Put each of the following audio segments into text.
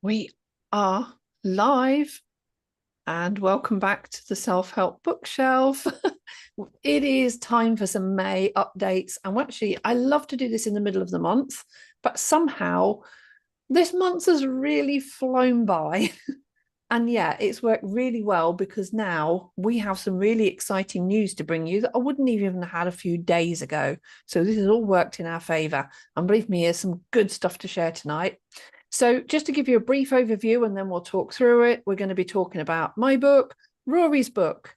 We are live and welcome back to the Self-Help Bookshelf. It is time for some May updates. And actually, I love to do this in the middle of the month, but somehow this month has really flown by. And yeah, it's worked really well because now we have some really exciting news to bring you that I wouldn't even have had a few days ago. So this has all worked in our favour. And believe me, there's some good stuff to share tonight. So just to give you a brief overview and then we'll talk through it, we're going to be talking about my book, Rory's book.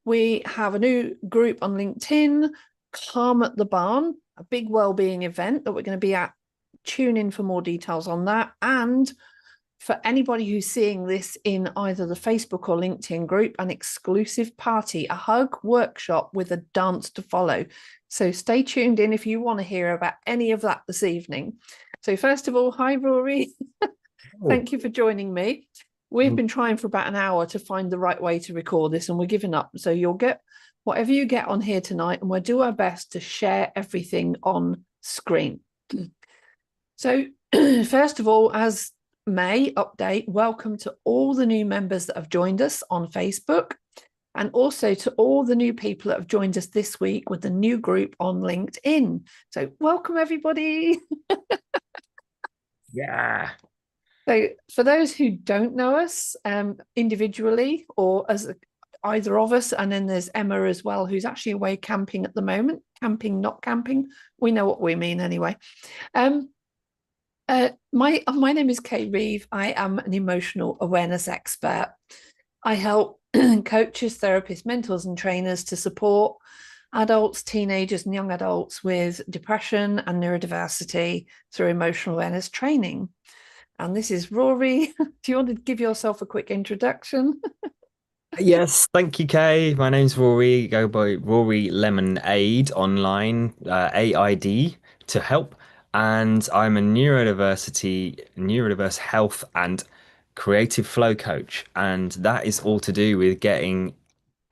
We have a new group on LinkedIn, Calm at the Barn, a big wellbeing event that we're going to be at. Tune in for more details on that. And for anybody who's seeing this in either the Facebook or LinkedIn group, an exclusive party, a hug workshop with a dance to follow. So stay tuned in if you want to hear about any of that this evening. So first of all, hi, Rory. Thank you for joining me. We've been trying for about an hour to find the right way to record this and we're giving up. So you'll get whatever you get on here tonight and we'll do our best to share everything on screen. So first of all, as May update, welcome to all the new members that have joined us on Facebook and also to all the new people that have joined us this week with the new group on LinkedIn. So welcome everybody. Yeah. So for those who don't know us individually or as either of us, and then there's Emma as well, who's actually away camping at the moment, camping, not camping. We know what we mean anyway. My name is Kay Reeve. I am an emotional awareness expert. I help coaches, therapists, mentors, and trainers to support adults, teenagers, and young adults with depression and neurodiversity through emotional awareness training. And this is Rory. Do you want to give yourself a quick introduction? Yes, thank you, Kay. My name's Rory. Go by Rory LemonAid online, AID to help. And I'm a neurodiverse health and creative flow coach. And that is all to do with getting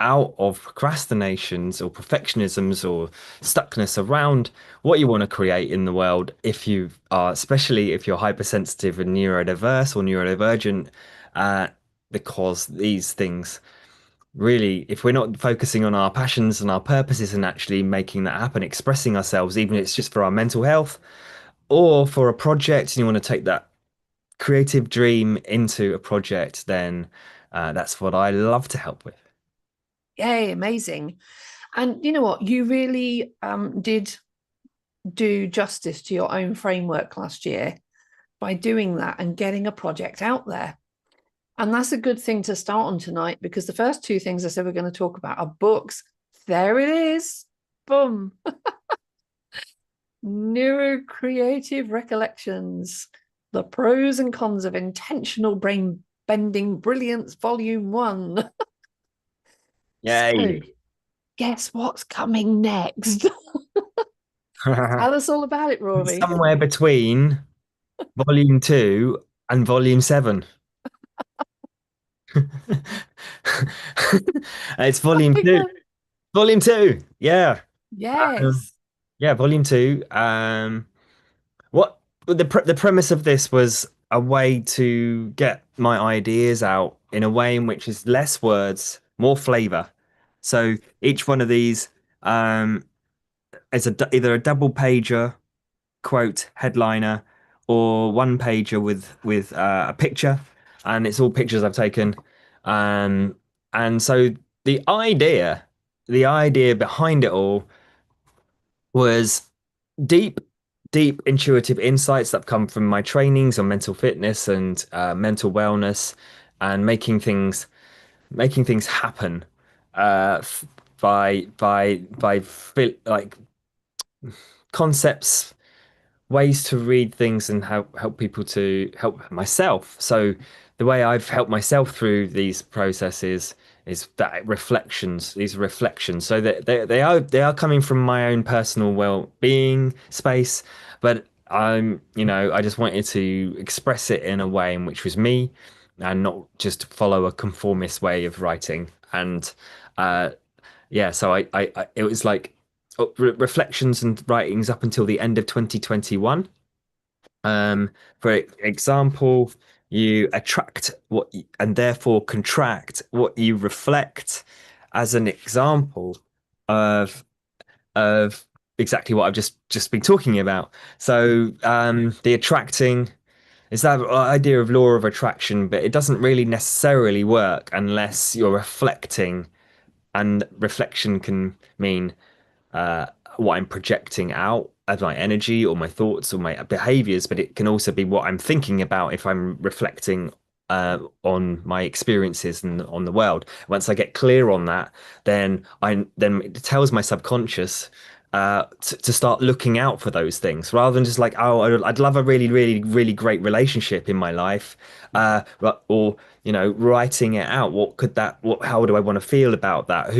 out of procrastinations or perfectionisms or stuckness around what you want to create in the world if you are, especially if you're hypersensitive and neurodiverse or neurodivergent, uh, because these things really, if we're not focusing on our passions and our purposes and actually making that happen, expressing ourselves, even if it's just for our mental health or for a project, and you want to take that creative dream into a project, then that's what I love to help with. Yay, amazing. And you know what? You really did do justice to your own framework last year by doing that and getting a project out there. And that's a good thing to start on tonight because the first two things I said we're going to talk about are books. There it is. Boom. NeuroCreative Recollections, The Pros and Cons of Intentional Brain Bending Brilliance, Volume 1. So, Yay. guess what's coming next? Tell us all about it, Rory. Somewhere between volume two and volume seven. It's Oh volume my two. God. Volume two. Yeah. Um, Yes. yeah, volume two. What the premise of this was a way to get my ideas out in a way in which is less words, more flavor. So each one of these is either a double pager quote headliner or one pager with a picture, and it's all pictures I've taken. Um, and so the idea, the idea behind it all was deep, deep intuitive insights that come from my trainings on mental fitness and mental wellness and making things happen uh, like concepts, ways to read things and help people to help myself. So the way I've helped myself through these processes is that these reflections. So that they are coming from my own personal well-being space, but I just wanted to express it in a way in which was me and not just follow a conformist way of writing. And uh yeah, so it was like reflections and writings up until the end of 2021. For example, you attract and therefore contract what you reflect, as an example of of exactly what I've just been talking about. So the attracting is that idea of law of attraction, but it doesn't really necessarily work unless you're reflecting, and reflection can mean uh, what I'm projecting out as my energy or my thoughts or my behaviors, but it can also be what I'm thinking about if I'm reflecting on my experiences and on the world. Once I get clear on that, then it tells my subconscious to start looking out for those things rather than just like, oh, I'd love a really, really, really great relationship in my life, or writing it out. What could that? What? How do I want to feel about that?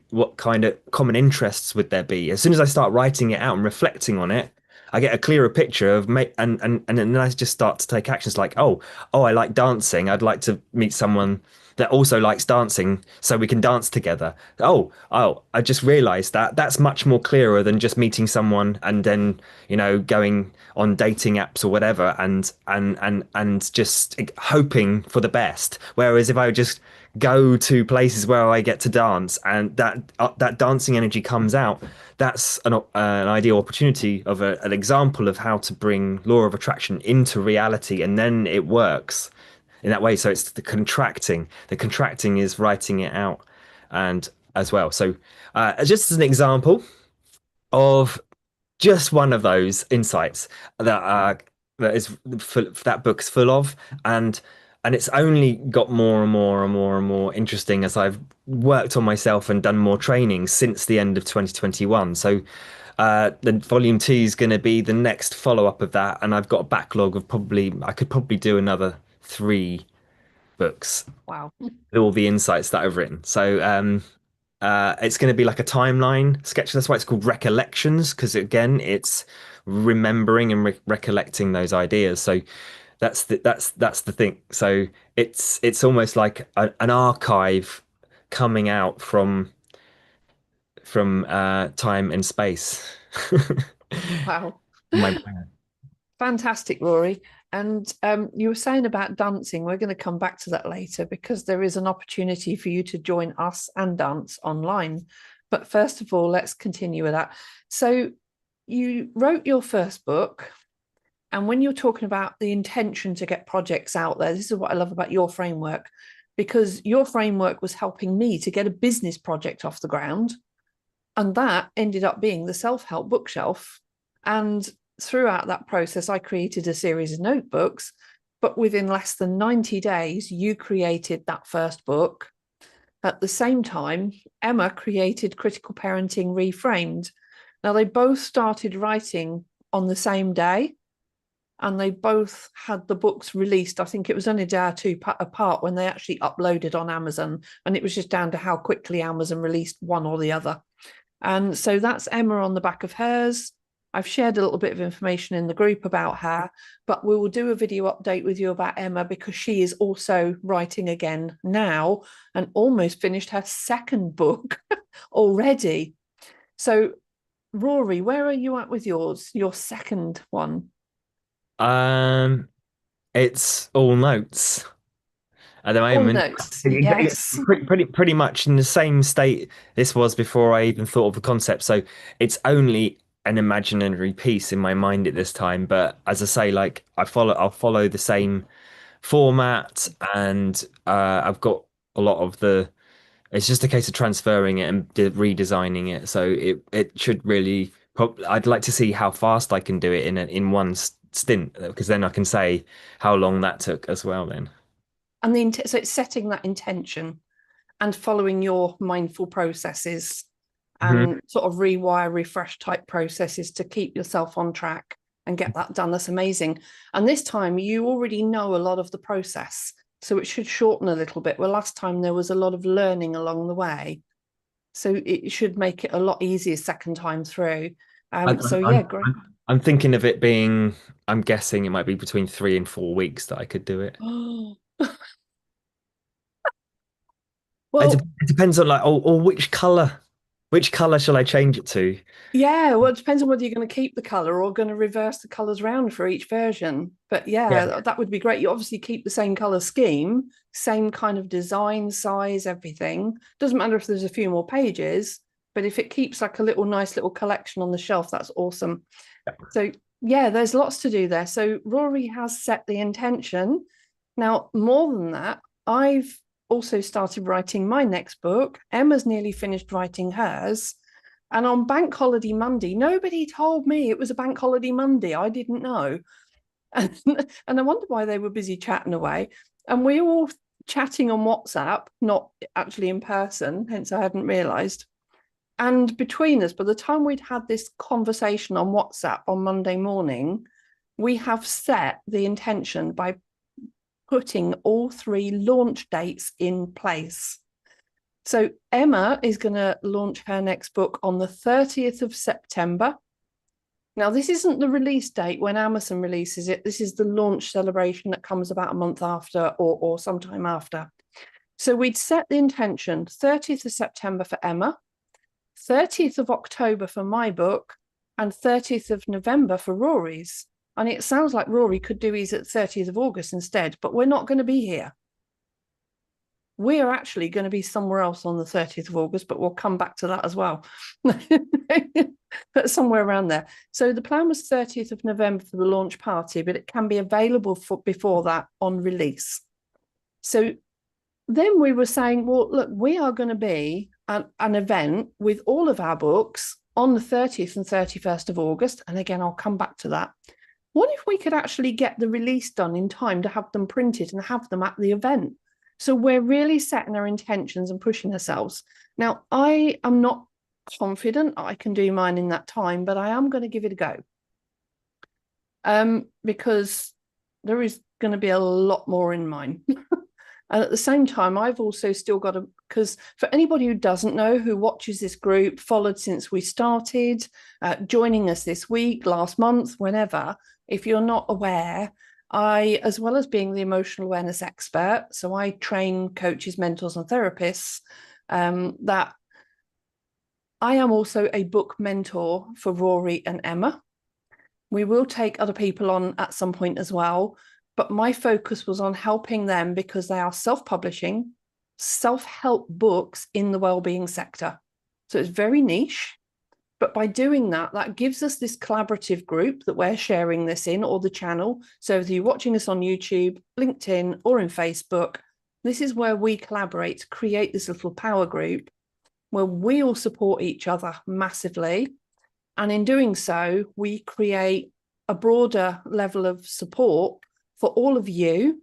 What kind of common interests would there be? As soon as I start writing it out and reflecting on it, I get a clearer picture of me, and then I just start to take actions like, oh, I like dancing. I'd like to meet someone that also likes dancing so we can dance together. Oh, I just realized that that's much more clearer than just meeting someone and then, going on dating apps or whatever and just hoping for the best. Whereas if I just go to places where I get to dance and that dancing energy comes out, that's an ideal opportunity of an example of how to bring law of attraction into reality, and then it works in that way. So it's the contracting. The contracting is writing it out, and as well. So just as an example of just one of those insights that book's full of, and it's only got more and more and more and more interesting as I've worked on myself and done more training since the end of 2021. So the volume two is going to be the next follow up of that, and I've got a backlog of I could probably do another three books Wow. with all the insights that I've written. So it's going to be like a timeline sketch. That's why it's called Recollections, because again, it's remembering and recollecting those ideas. So that's the thing. So it's almost like an archive coming out from time and space. Wow. My brain. Fantastic, Rory. And you were saying about dancing. We're going to come back to that later because there is an opportunity for you to join us and dance online. But first of all, let's continue with that. So you wrote your first book. And when you're talking about the intention to get projects out there, this is what I love about your framework, because your framework was helping me to get a business project off the ground. And that ended up being the self-help bookshelf. And throughout that process, I created a series of notebooks. But within less than 90 days, you created that first book. At the same time, Emma created Critical Parenting Reframed. Now, they both started writing on the same day, and they both had the books released. I think it was only a day or two apart when they actually uploaded on Amazon, and it was just down to how quickly Amazon released one or the other. And so that's Emma on the back of hers. I've shared a little bit of information in the group about her, but we will do a video update with you about Emma because she is also writing again now and almost finished her second book already. So, Rory, where are you at with yours, your second one? Um, it's all notes at the All moment. notes, yes. Pretty much in the same state this was before I even thought of the concept. So it's only an imaginary piece in my mind at this time. But as I say, like I'll follow the same format, and I've got a lot of the. It's just a case of transferring it and redesigning it. So it should really. I'd like to see how fast I can do it in one stint, because then I can say how long that took as well. Then. And so it's setting that intention and following your mindful processes Mhm. and sort of rewire, refresh type processes to keep yourself on track and get that done. That's amazing. And this time you already know a lot of the process, so it should shorten a little bit. Well, last time there was a lot of learning along the way, so it should make it a lot easier second time through. I, So I, yeah, great. I'm thinking of it being, I'm guessing it might be between 3 and 4 weeks that I could do it. Well, It depends on like, or which color. Which color shall I change it to? Yeah, well, it depends on whether you're going to keep the color or going to reverse the colors around for each version. But yeah, Yeah. that would be great. You obviously keep the same color scheme, same kind of design, size, everything. Doesn't matter if there's a few more pages, but if it keeps like a little nice little collection on the shelf, that's awesome. So yeah, there's lots to do there. So Rory has set the intention. Now, more than that, I've also started writing my next book. Emma's nearly finished writing hers. And on Bank Holiday Monday, nobody told me it was a Bank Holiday Monday. I didn't know. And I wonder why they were busy chatting away. And we were all chatting on WhatsApp, not actually in person, hence I hadn't realised. And between us, by the time we'd had this conversation on WhatsApp on Monday morning, we have set the intention by putting all three launch dates in place. So Emma is going to launch her next book on the 30th of September. Now, this isn't the release date when Amazon releases it. This is the launch celebration that comes about a month after or sometime after. So we'd set the intention 30th of September for Emma, 30th of October for my book, and 30th of November for Rory's. And it sounds like Rory could do his at 30th of August instead, but we're not going to be here. We are actually going to be somewhere else on the 30th of August, but we'll come back to that as well. But somewhere around there. So the plan was 30th of November for the launch party, but it can be available for before that on release. So then we were saying, well, look, we are going to be an event with all of our books on the 30th and 31st of August. And again, I'll come back to that. What if we could actually get the release done in time to have them printed and have them at the event? So we're really setting our intentions and pushing ourselves. Now, I am not confident I can do mine in that time, but I am going to give it a go. Because there is going to be a lot more in mine. And at the same time, I've also still got to, because for anybody who doesn't know, who watches this group, followed since we started, joining us this week, last month, whenever, if you're not aware, I, as well as being the emotional awareness expert, so I train coaches, mentors, and therapists, that I am also a book mentor for Rory and Emma. We will take other people on at some point as well, but my focus was on helping them because they are self-publishing, self-help books in the wellbeing sector. So it's very niche. But by doing that, that gives us this collaborative group that we're sharing this in, or the channel. So if you're watching us on YouTube, LinkedIn, or in Facebook, this is where we collaborate to create this little power group where we all support each other massively. And in doing so, we create a broader level of support for all of you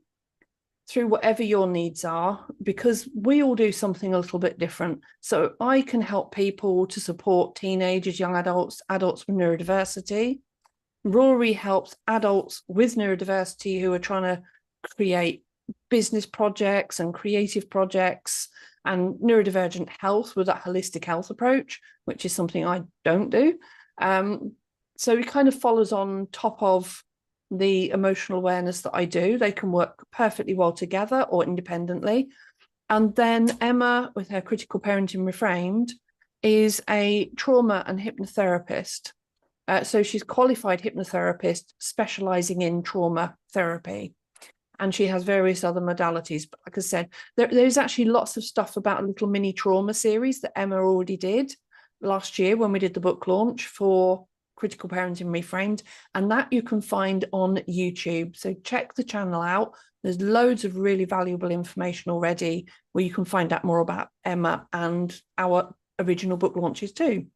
through whatever your needs are, because we all do something a little bit different. So I can help people to support teenagers, young adults, adults with neurodiversity. Rory helps adults with neurodiversity who are trying to create business projects and creative projects, and neurodivergent health with that holistic health approach, which is something I don't do. So it kind of follows on top of the emotional awareness that I do. They can work perfectly well together or independently. And then Emma, with her critical parenting reframed, is a trauma and hypnotherapist. So she's qualified hypnotherapist specializing in trauma therapy. And she has various other modalities. But like I said, there's actually lots of stuff about a little mini trauma series that Emma already did last year when we did the book launch for Critical Parenting Reframed, and that you can find on YouTube. So check the channel out. There's loads of really valuable information already where you can find out more about Emma and our original book launches too.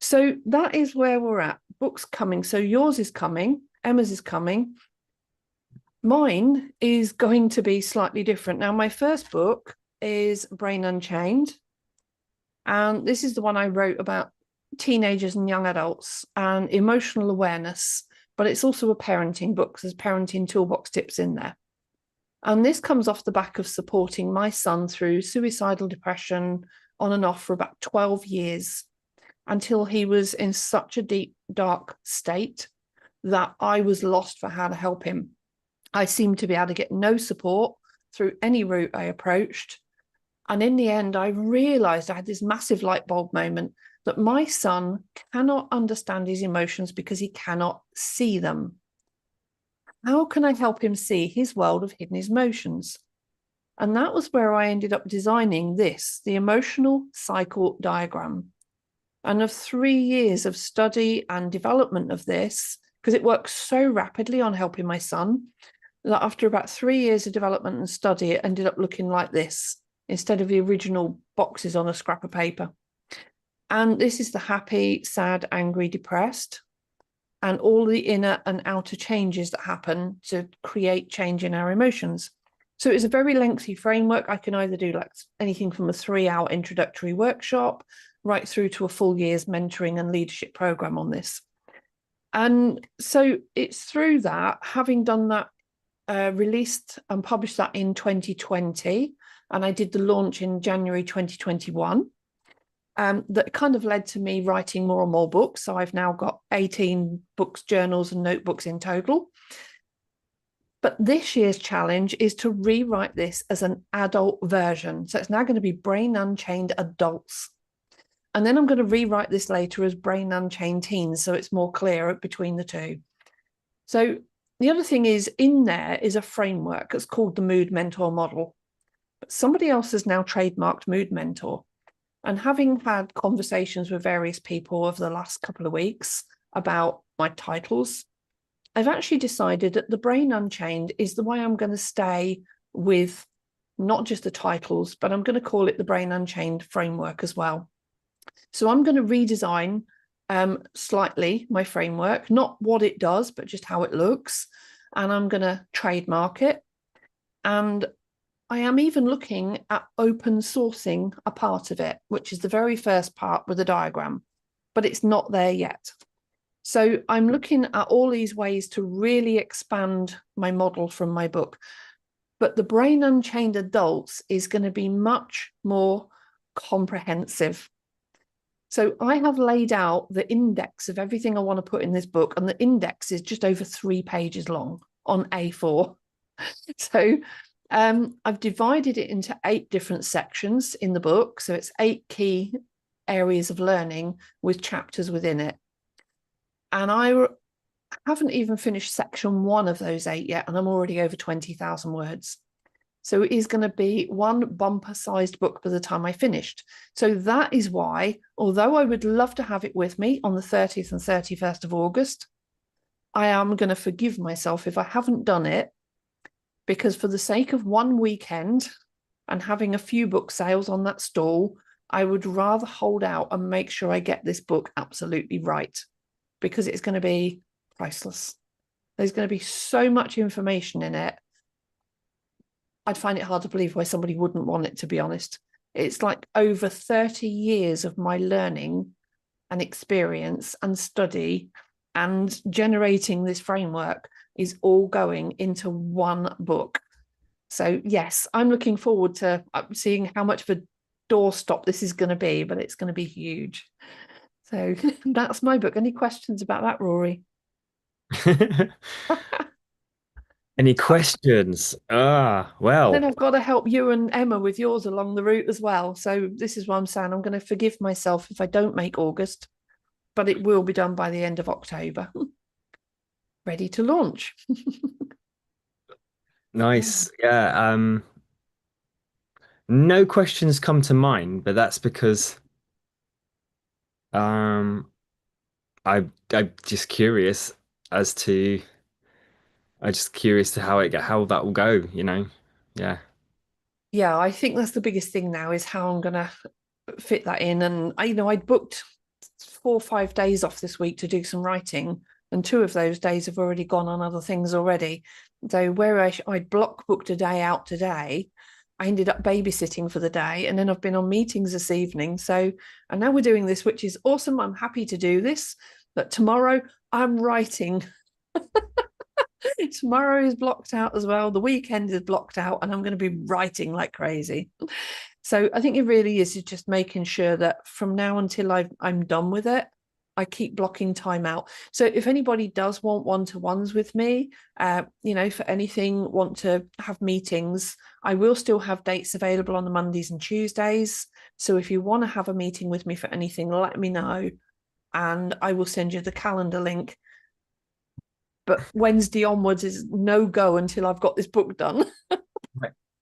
So that is where we're at. Books coming. So yours is coming, Emma's is coming. Mine is going to be slightly different. Now, my first book is Brain Unchained, and this is the one I wrote about teenagers and young adults and emotional awareness, but it's also a parenting book. There's parenting toolbox tips in there. And this comes off the back of supporting my son through suicidal depression on and off for about 12 years until he was in such a deep, dark state that I was lost for how to help him. I seemed to be able to get no support through any route I approached. And in the end, I realized, I had this massive light bulb moment, that my son cannot understand his emotions because he cannot see them. How can I help him see his world of hidden emotions? And that was where I ended up designing this, the emotional cycle diagram. And of 3 years of study and development of this, because it works so rapidly on helping my son, that after about 3 years of development and study, it ended up looking like this instead of the original boxes on a scrap of paper. And this is the happy, sad, angry, depressed, and all the inner and outer changes that happen to create change in our emotions. So it's a very lengthy framework. I can either do like anything from a 3-hour introductory workshop right through to a full year's mentoring and leadership program on this. And so it's through that, having done that, released and published that in 2020, and I did the launch in January 2021. That kind of led to me writing more and more books. So I've now got 18 books, journals, and notebooks in total. But this year's challenge is to rewrite this as an adult version. So it's now going to be Brain Unchained Adults. And then I'm going to rewrite this later as Brain Unchained Teens, so it's more clear between the two. So the other thing is, in there is a framework that's called the Mood Mentor model. But somebody else has now trademarked Mood Mentor. And having had conversations with various people over the last couple of weeks about my titles, I've actually decided that the Brain Unchained is the way I'm going to stay with not just the titles, but I'm going to call it the Brain Unchained framework as well. So I'm going to redesign slightly my framework, not what it does, but just how it looks. And I'm going to trademark it. And I am even looking at open sourcing a part of it, which is the very first part with a diagram, but it's not there yet. So I'm looking at all these ways to really expand my model from my book. But the Brain Unchained Adults is going to be much more comprehensive. So I have laid out the index of everything I want to put in this book, and the index is just over 3 pages long on A4. So I've divided it into 8 different sections in the book. So it's 8 key areas of learning with chapters within it. And I haven't even finished section 1 of those 8 yet, and I'm already over 20,000 words. So it is going to be one bumper-sized book by the time I finished. So that is why, although I would love to have it with me on the 30th and 31st of August, I am going to forgive myself if I haven't done it, because for the sake of one weekend and having a few book sales on that stall, I would rather hold out and make sure I get this book absolutely right, because it's going to be priceless. There's going to be so much information in it. I'd find it hard to believe why somebody wouldn't want it, to be honest. It's like over 30 years of my learning and experience and study and generating this framework is all going into one book. So yes, I'm looking forward to seeing how much of a doorstop this is going to be, but it's going to be huge. So that's my book. Any questions about that, Rory? Any questions? Then Well, I've got to help you and Emma with yours along the route as well. So this is what I'm saying. I'm going to forgive myself if I don't make August, but it will be done by the end of October. Ready to launch. nice. Yeah. No questions come to mind, but that's because um I'm just curious as to I'm just curious to how that will go, you know. Yeah. Yeah, I think that's the biggest thing now, is how I'm going to fit that in. And I'd booked 4 or 5 days off this week to do some writing, and 2 of those days have already gone on other things already. So where I'd block booked a day out today, I ended up babysitting for the day, and then I've been on meetings this evening. So, and now we're doing this, which is awesome. I'm happy to do this, but tomorrow I'm writing. Tomorrow is blocked out as well. The weekend is blocked out, and I'm going to be writing like crazy. So I think it really is just making sure that from now until I'm done with it, I keep blocking time out. So if anybody does want one-to-ones with me, for anything, want to have meetings, I will still have dates available on the Mondays and Tuesdays. So if you want to have a meeting with me for anything, let me know, and I will send you the calendar link. But Wednesday onwards is no go until I've got this book done.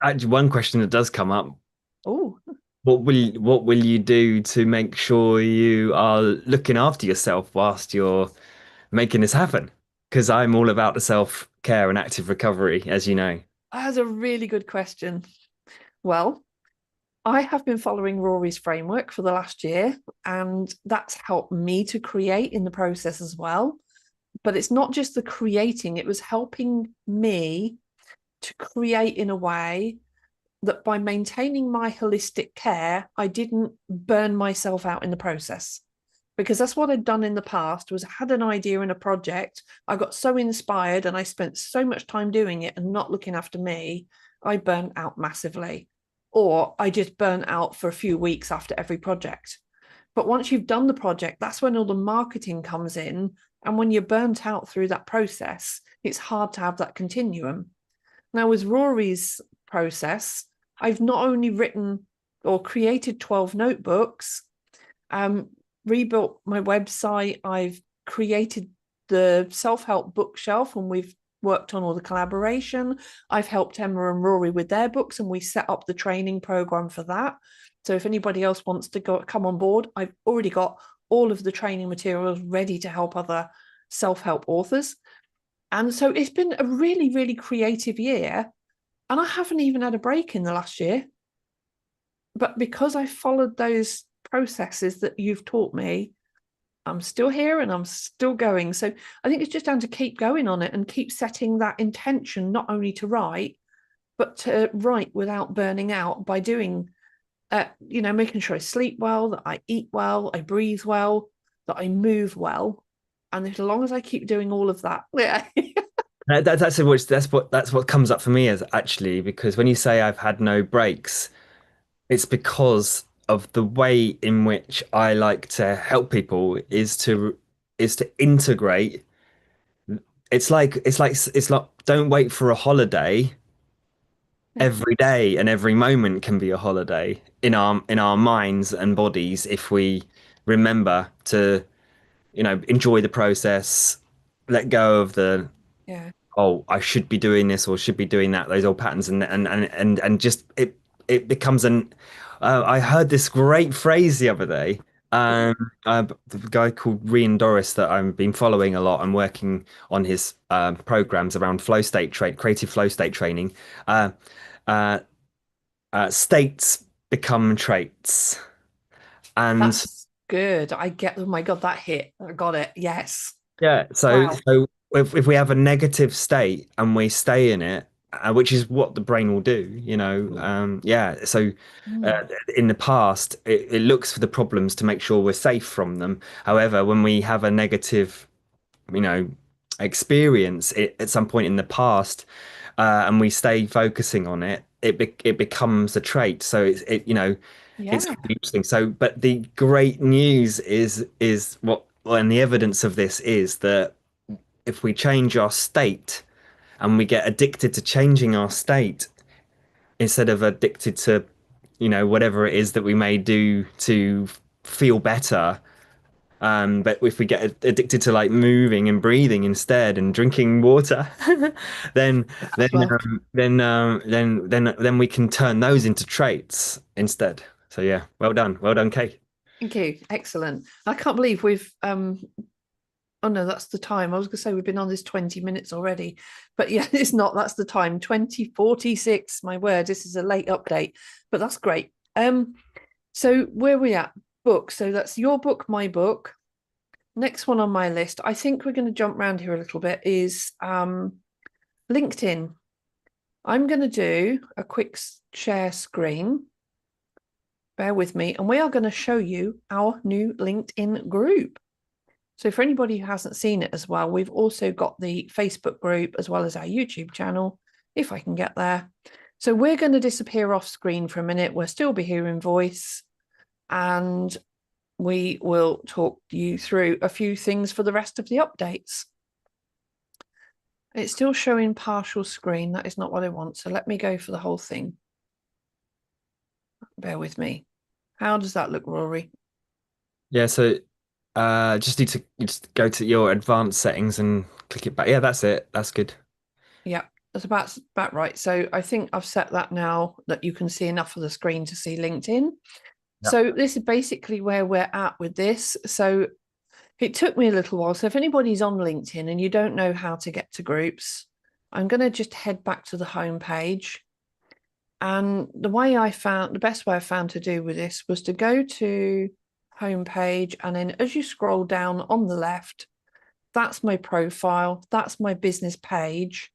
Actually, one question that does come up: Oh, what will you do to make sure you are looking after yourself whilst you're making this happen? Because I'm all about the self-care and active recovery, as you know. that's a really good question. Well, I have been following Rory's framework for the last year, and that's helped me to create in the process as well. But it's not just the creating, it was helping me to create in a way that by maintaining my holistic care, I didn't burn myself out in the process. Because that's what I'd done in the past, was I had an idea in a project, I got so inspired and I spent so much time doing it and not looking after me, I burnt out massively. Or I just burnt out for a few weeks after every project. But once you've done the project, that's when all the marketing comes in. And when you're burnt out through that process, it's hard to have that continuum. Now, with Rory's process, I've not only written or created 12 notebooks, rebuilt my website, I've created the self-help bookshelf, and we've worked on all the collaboration. I've helped Emma and Rory with their books, and we set up the training program for that. So if anybody else wants to come on board, I've already got all of the training materials ready to help other self-help authors. And so it's been a really, really creative year. And I haven't even had a break in the last year. But because I followed those processes that you've taught me, I'm still here and I'm still going. So I think it's just down to keep going on it and keep setting that intention, not only to write, but to write without burning out by doing, making sure I sleep well, that I eat well, I breathe well, that I move well. And as long as I keep doing all of that, yeah. That's what comes up for me as actually, because when you say I've had no breaks, it's because of the way in which I like to help people is to integrate. It's like don't wait for a holiday. Yeah. Every day and every moment can be a holiday in our minds and bodies if we remember to, enjoy the process, let go of the, Yeah. oh, I should be doing this or should be doing that, those old patterns, and just it becomes an. I heard this great phrase the other day. The guy called Rian Doris that I've been following a lot and working on his programs around creative flow state training. Uh, uh, States become traits, and That's good. I get, oh my God, that hit. I got it. Yes. yeah, so Wow. so if we have a negative state and we stay in it, which is what the brain will do, yeah. So Mm. in the past, it looks for the problems to make sure we're safe from them. However, when we have a negative, you know, experience at some point in the past, and we stay focusing on it, it becomes a trait. So it's Yeah. interesting. So, but the great news is and the evidence of this is that if we change our state and we get addicted to changing our state instead of addicted to, whatever it is that we may do to feel better. But if we get addicted to like moving and breathing instead and drinking water, then then As well. then we can turn those into traits instead. So yeah, well done, Kate. Thank you. Excellent. I can't believe we've oh no, that's the time. I was gonna say we've been on this 20 minutes already. But yeah, it's not. That's the time. 20:46. My word, this is a late update, but that's great. So where are we at? Book. So that's your book, my book. Next one on my list, I think we're going to jump around here a little bit, is LinkedIn. I'm going to do a quick share screen. Bear with me. And we are going to show you our new LinkedIn group. So for anybody who hasn't seen it as well, we've also got the Facebook group as well as our YouTube channel, if I can get there. So we're going to disappear off screen for a minute. We'll still be hearing voice. And we will talk you through a few things for the rest of the updates. It's still showing partial screen. That is not what I want. So let me go for the whole thing. Bear with me. How does that look, Rory? Yeah, so just need to just go to your advanced settings and click it back. Yeah, that's it. That's good. Yeah, that's about right. So I think I've set that now that you can see enough of the screen to see LinkedIn. Yep. So this is basically where we're at with this. So it took me a little while. So if anybody's on LinkedIn and you don't know how to get to groups, I'm going to just head back to the home page. And the best way I found to do with this was to go to homepage, and then as you scroll down on the left, that's my profile, that's my business page.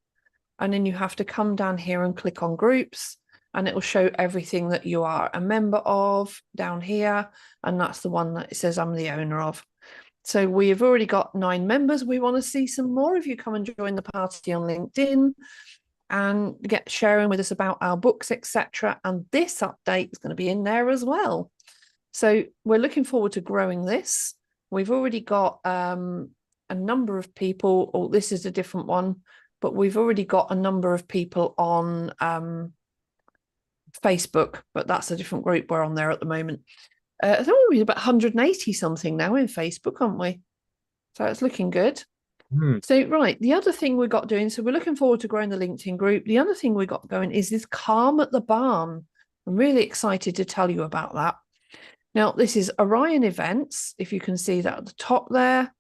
And then you have to come down here and click on groups, and it will show everything that you are a member of down here. And that's the one that it says I'm the owner of. So we have already got 9 members. We want to see some more of you come and join the party on LinkedIn and get sharing with us about our books, etc. And this update is going to be in there as well. So we're looking forward to growing this. We've already got a number of people. Oh, this is a different one, but we've already got a number of people on Facebook, but that's a different group we're on there at the moment. I think we're about 180 something now in Facebook, aren't we? So it's looking good. Hmm. So, right, the other thing we got doing, so we're looking forward to growing the LinkedIn group. The other thing we got going is this Calm at the Barn. I'm really excited to tell you about that. Now, this is Orion Events, if you can see that at the top there,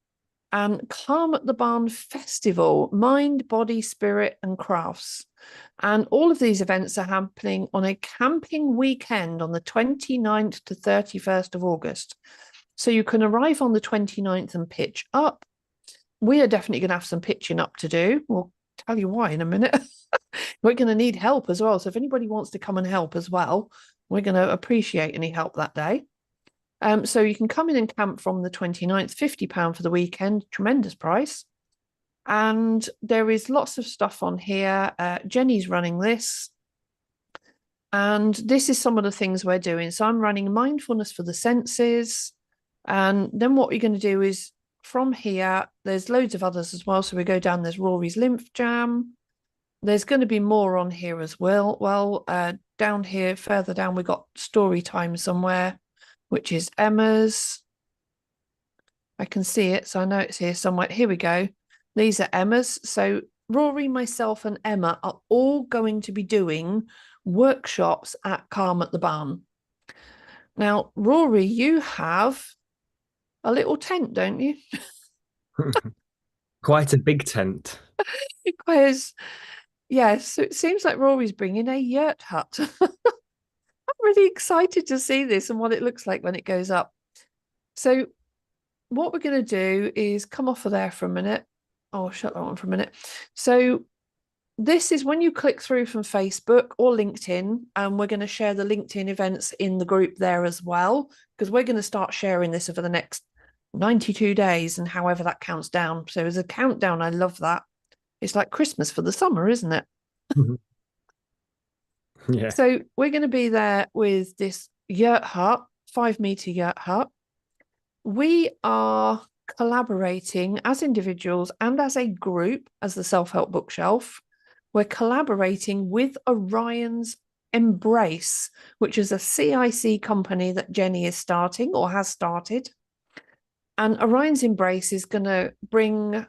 and Calm at the Barn Festival, Mind, Body, Spirit, and Crafts. And all of these events are happening on a camping weekend on the 29th to 31st of August. So you can arrive on the 29th and pitch up. We are definitely going to have some pitching up to do. We'll tell you why in a minute. We're going to need help as well. So if anybody wants to come and help as well, we're going to appreciate any help that day. So you can come in and camp from the 29th, £50 for the weekend, tremendous price. And there is lots of stuff on here. Jenny's running this. And this is some of the things we're doing. So I'm running mindfulness for the senses. And then what we're going to do is from here, there's loads of others as well. So we go down, there's Rory's Lymph Jam. There's going to be more on here as well. Well, down here, further down, we got story time somewhere, which is Emma's. I can see it, so I know it's here somewhere. Here we go. These are Emma's. So Rory, myself, and Emma are all going to be doing workshops at Calm at the Barn. Now, Rory, you have a little tent, don't you? Quite a big tent. Because, yes, so it seems like Rory's bringing a yurt hut. I'm really excited to see this and what it looks like when it goes up. So what we're going to do is come off of there for a minute. Oh, I'll shut that one for a minute. So this is when you click through from Facebook or LinkedIn, and we're going to share the LinkedIn events in the group there as well, because we're going to start sharing this over the next 92 days and however that counts down. So as a countdown, I love that. It's like Christmas for the summer, isn't it? Yeah. So we're going to be there with this yurt hut, 5-meter yurt hut. We are collaborating as individuals and as a group, as the Self-Help Bookshelf. We're collaborating with Orion's Embrace, which is a CIC company that Jenny is starting or has started. And Orion's Embrace is going to bring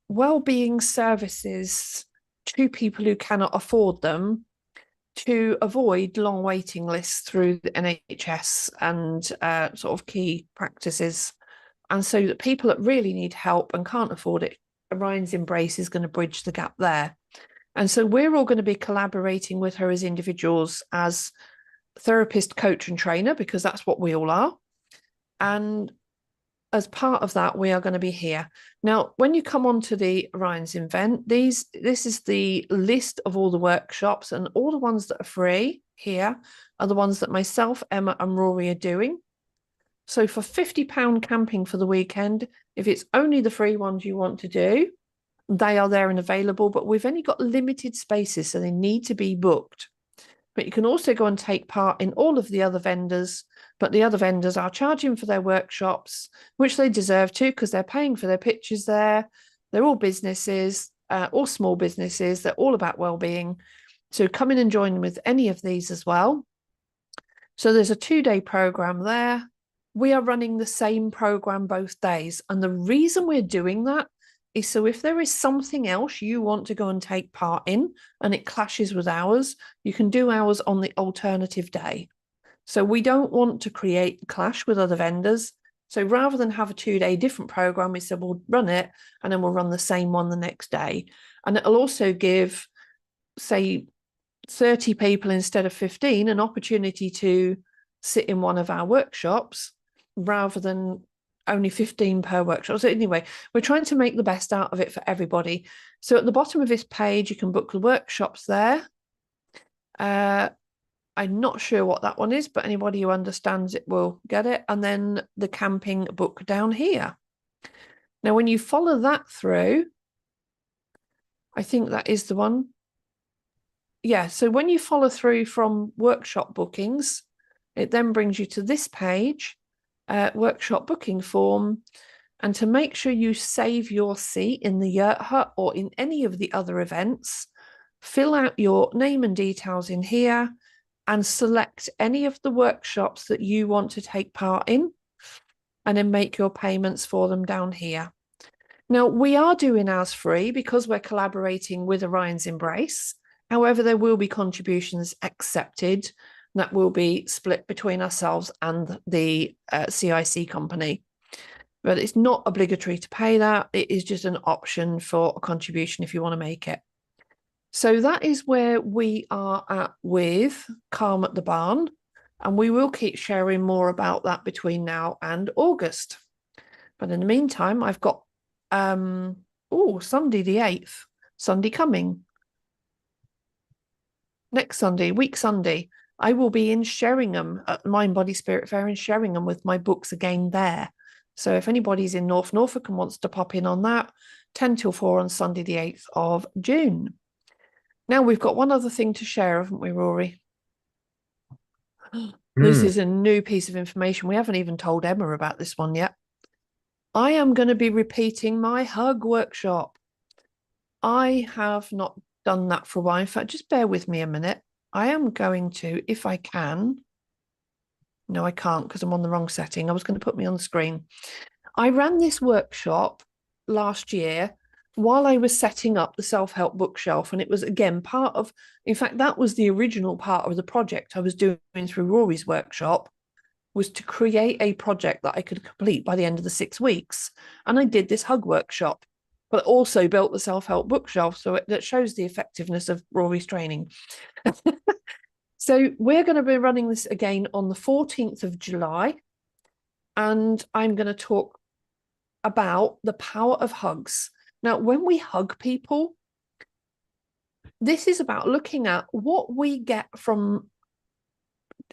well-being services to people who cannot afford them, to avoid long waiting lists through the NHS and sort of key practices. And so that people that really need help and can't afford it, Orion's Embrace is going to bridge the gap there. And so we're all going to be collaborating with her as individuals, as therapist, coach, and trainer, because that's what we all are. And as part of that, we are going to be here. Now, when you come onto the Orion's event, this is the list of all the workshops, and all the ones that are free here are the ones that myself, Emma, and Rory are doing. So for £50 camping for the weekend, if it's only the free ones you want to do, they are there and available, but we've only got limited spaces, so they need to be booked. But you can also go and take part in all of the other vendors but the other vendors are charging for their workshops, which they deserve to, because they're paying for their pictures there. They're all businesses, all small businesses. They're all about well-being. So come in and join with any of these as well. So there's a 2-day program there. We are running the same program both days. And the reason we're doing that is so if there is something else you want to go and take part in and it clashes with ours, you can do ours on the alternative day. So we don't want to create clash with other vendors. So rather than have a 2-day different program, we said we'll run it and then we'll run the same one the next day. And it'll also give, say, 30 people instead of 15 an opportunity to sit in one of our workshops rather than only 15 per workshop. So anyway, we're trying to make the best out of it for everybody. So at the bottom of this page, you can book the workshops there. I'm not sure what that one is, but anybody who understands it will get it. And then the camping book down here. Now, when you follow that through, I think that is the one. Yeah, so when you follow through from workshop bookings, it then brings you to this page, workshop booking form. And to make sure you save your seat in the Yurt Hut or in any of the other events, fill out your name and details in here and select any of the workshops that you want to take part in, and then make your payments for them down here. Now, we are doing ours free because we're collaborating with Orion's Embrace. However, there will be contributions accepted that will be split between ourselves and the CIC company. But it's not obligatory to pay that. It is just an option for a contribution if you want to make it. So that is where we are at with Calm at the Barn. And we will keep sharing more about that between now and August. But in the meantime, I've got, Sunday the 8th, Sunday coming. Next Sunday, week Sunday, I will be in Sheringham at Mind, Body, Spirit Fair in Sheringham with my books again there. So if anybody's in North Norfolk and wants to pop in on that, 10 till 4 on Sunday, the 8th of June. Now we've got one other thing to share, haven't we, Rory? This is a new piece of information. We haven't even told Emma about this one yet. I am going to be repeating my hug workshop. I have not done that for a while. In fact, just bear with me a minute. I am going to, if I can. No, I can't because I'm on the wrong setting. I was going to put me on the screen. I ran this workshop last year while I was setting up the self-help bookshelf. And it was, again, part of, in fact, that was the original part of the project I was doing through Rory's workshop, was to create a project that I could complete by the end of the 6 weeks. And I did this hug workshop, but also built the self-help bookshelf. So that shows the effectiveness of Rory's training. So we're going to be running this again on the 14th of July. And I'm going to talk about the power of hugs. Now, when we hug people, this is about looking at what we get from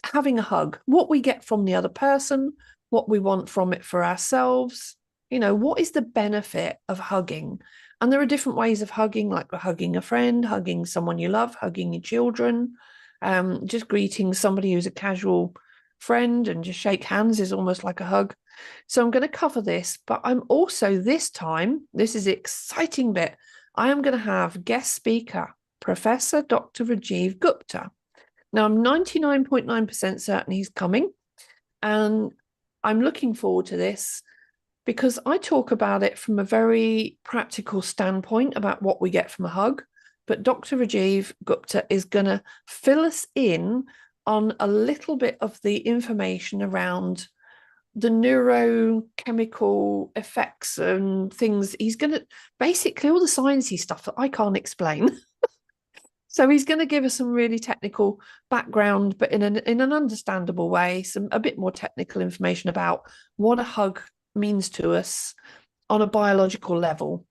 having a hug, what we get from the other person, what we want from it for ourselves. You know, what is the benefit of hugging? And there are different ways of hugging, like hugging a friend, hugging someone you love, hugging your children, just greeting somebody who's a casual friend and just shake hands is almost like a hug. So I'm going to cover this, but I'm also this time, this is the exciting bit, I am going to have guest speaker, Professor Dr. Reeve Gupta. Now, I'm 99.9% certain he's coming, and I'm looking forward to this because I talk about it from a very practical standpoint about what we get from a hug. But Dr. Reeve Gupta is going to fill us in on a little bit of the information around the neurochemical effects and things. He's going to basically all the sciencey stuff that I can't explain. So he's going to give us some really technical background, but in an understandable way, a bit more technical information about what a hug means to us on a biological level.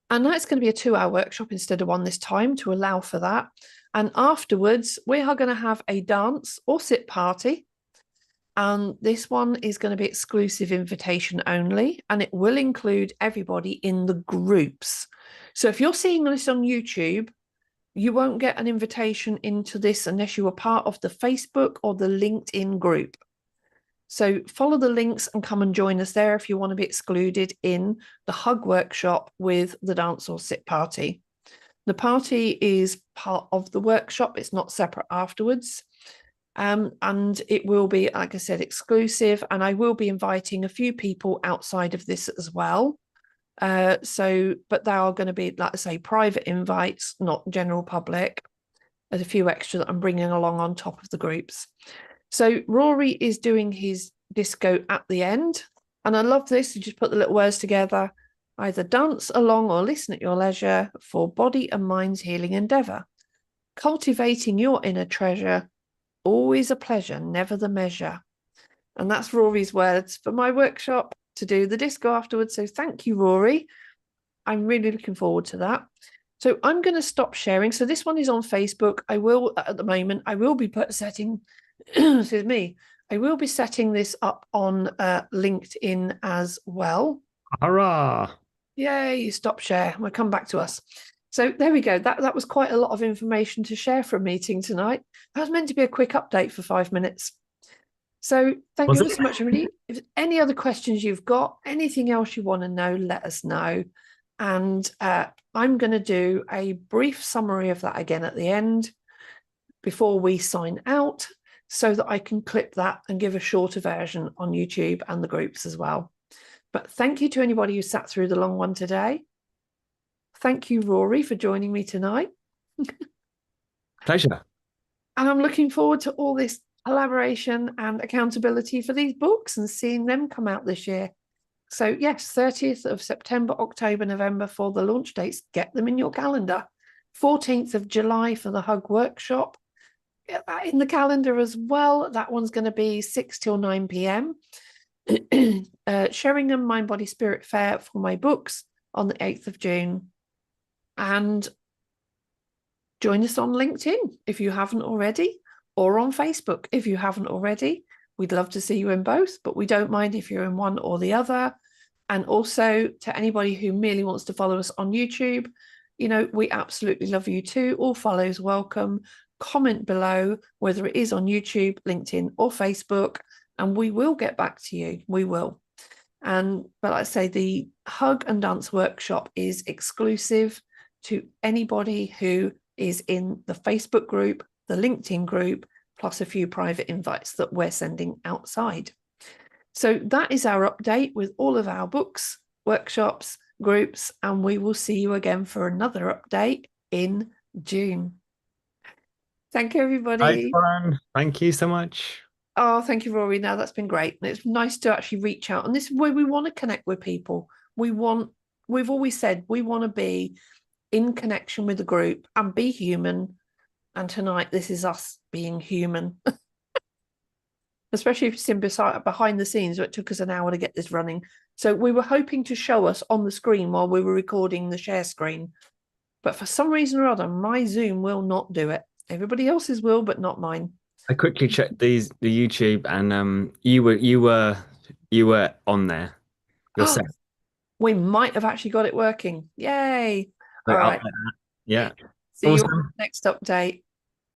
And that's going to be a 2-hour workshop instead of one this time to allow for that. And afterwards, we are going to have a dance or sit party. And this one is going to be exclusive invitation only, and it will include everybody in the groups. So if you're seeing this on YouTube, you won't get an invitation into this unless you are part of the Facebook or the LinkedIn group. So follow the links and come and join us there if you want to be excluded in the hug workshop with the dance or sit party. The party is part of the workshop. It's not separate afterwards. And it will be, like I said, exclusive. And I will be inviting a few people outside of this as well. But they are going to be, like I say, private invites, not general public. There's a few extra that I'm bringing along on top of the groups. So Rory is doing his disco at the end. And I love this. You just put the little words together. Either dance along or listen at your leisure for body and mind's healing endeavour. Cultivating your inner treasure, always a pleasure, never the measure. And that's Rory's words for my workshop to do the disco afterwards. So thank you, Rory. I'm really looking forward to that. So I'm going to stop sharing. So this one is on Facebook. I will, at the moment, I will be setting, excuse me, I will be setting this up on LinkedIn as well. Hurrah! Yay, stop share. We'll come back to us. So there we go. That was quite a lot of information to share for a meeting tonight. That was meant to be a quick update for 5 minutes. So thank you so much, everybody. If any other questions you've got, anything else you want to know, let us know. And I'm going to do a brief summary of that again at the end before we sign out so that I can clip that and give a shorter version on YouTube and the groups as well. But thank you to anybody who sat through the long one today. Thank you, Rory, for joining me tonight. Pleasure. And I'm looking forward to all this collaboration and accountability for these books and seeing them come out this year. So yes, 30th of September, October, November for the launch dates. Get them in your calendar. 14th of July for the Hug Workshop. Get that in the calendar as well. That one's going to be 6 till 9 p.m. Sheringham Mind, Body, Spirit Fair for my books on the 8th of June. And join us on LinkedIn if you haven't already, or on Facebook if you haven't already. We'd love to see you in both, but we don't mind if you're in one or the other. And also to anybody who merely wants to follow us on YouTube, you know, we absolutely love you too. All follows welcome. Comment below, whether it is on YouTube, LinkedIn, or Facebook, and we will get back to you. We will. But I say the Hug and Dance Workshop is exclusive to anybody who is in the Facebook group, the LinkedIn group, plus a few private invites that we're sending outside. So that is our update with all of our books, workshops, groups, and we will see you again for another update in June. Thank you, everybody. Bye, thank you so much. Oh, thank you, Rory. Now that's been great. It's nice to actually reach out. And this is where we want to connect with people. We've always said we want to be in connection with the group and be human. And tonight, this is us being human. Especially if you've seen behind the scenes, it took us an hour to get this running. So we were hoping to show us on the screen while we were recording the share screen. But for some reason or other, my Zoom will not do it. Everybody else's will, but not mine. I quickly checked the YouTube, and you were on there. You're set. We might have actually got it working. Yay. So All right. yeah. See you on the next update.